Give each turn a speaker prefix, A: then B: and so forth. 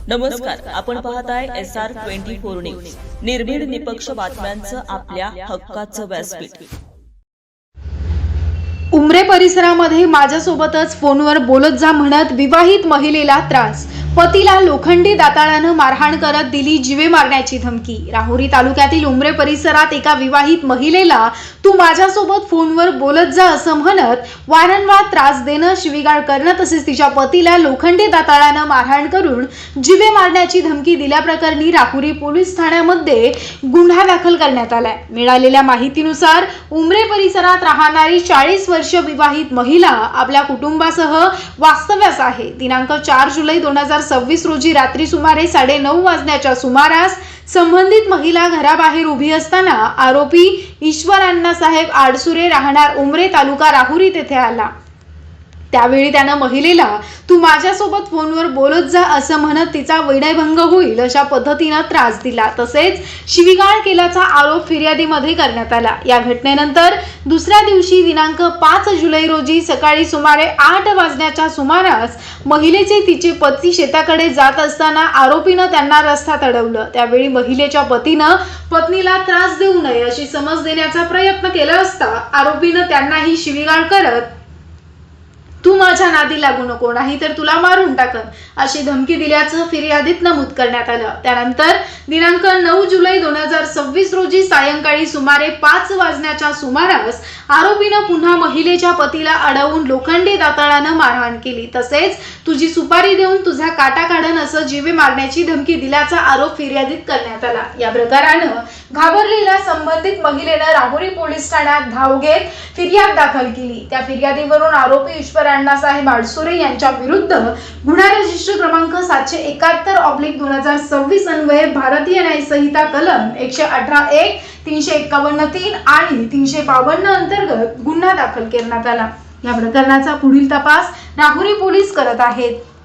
A: नमस्कार, आपण पाहताय SR24 न्यूज. निर्भीड निपक्ष बातम्यांचं आपल्या हक्काचं व्यासपीठ.
B: उमरे परिसरामध्ये माझ्यासोबतच फोनवर बोलत जा म्हणत विवाहित महिलेला त्रास. पतीला लोखंडी दाताळानं मारहाण करत दिली जीवे मारण्याची धमकी. राहुरी तालुक्यातील उमरे परिसरात एका विवाहित महिलेला तू माझ्यासोबत फोनवर बोलत जा असं म्हणत वारंवार त्रास देणं, शिवीगाळ करणं तसेच तिच्या पतीला लोखंडी दाताळानं मारहाण करून जीवे मारण्याची धमकी दिल्याप्रकरणी राहुरी पोलीस ठाण्यामध्ये गुन्हा दाखल करण्यात आलाय. मिळालेल्या माहितीनुसार उमरे परिसरात राहणारी 40 वर्ष विवाहित महिला आपल्या कुटुंबासह वास्तव्यास आहे. दिनांक 4 जुलै 2026 रोजी रात्री सुमारे 9:30 वाजण्याच्या सुमारास संबंधित महिला घराबाहेर उभी असताना आरोपी ईश्वर अण्णासाहेब आडसुरे राहणार उमरे तालुका राहुरी तेथे आला. त्यावेळी त्यानं महिलेला तू माझ्यासोबत फोनवर बोलत जा असं म्हणत तिचा विनयभंग होईल अशा पद्धतीनं त्रास दिला तसेच शिवीगाळ केल्याचा आरोप फिर्यादीमध्ये करण्यात आला. या घटनेनंतर दुसऱ्या दिवशी दिनांक 5 जुलै रोजी सकाळी सुमारे 8 वाजण्याच्या सुमारास महिलेचे तिचे पती शेताकडे जात असताना आरोपीनं त्यांना रस्त्यात अडवलं. त्यावेळी महिलेच्या पतीनं पत्नीला त्रास देऊ नये अशी समज देण्याचा प्रयत्न केला असता आरोपीनं त्यांनाही शिवीगाळ करत तू माझ्या नादी लागू नको नाहीतर तुला मारून टाकन अशी धमकी दिल्याचं फिर्यादीत नमूद करण्यात आलं. त्यानंतर दिनांक 9 जुलै 2026 रोजी सायंकाळी सुमारे 5 वाजण्याच्या सुमारास आरोपीनं पुन्हा महिलेच्या पतीला अडवून लोखंडी दाताळानं मारहाण केली तसेच तुझी सुपारी देऊन तुझा काटा काढन असं जीवे मारण्याची धमकी दिल्याचा आरोप फिर्यादीत करण्यात आला. या प्रकारानं घाबरलेल्या संबंधित महिलेनं राहुरी पोलीस ठाण्यात धाव घेत फिर्याद दाखल केली. त्या फिर्यादीवरून आरोपी ईश्वर अण्णासाहेब आडसुरे यांच्या विरुद्ध गुन्हा रजिस्टर क्रमांक 771/2026 अन्वये भारतीय न्याय संहिता कलम 118(1), 351(3) आणि 352 अंतर्गत गुन्हा दाखल करण्यात आला. या प्रकरणाचा पुढील तपास राहुरी पोलीस करत आहेत.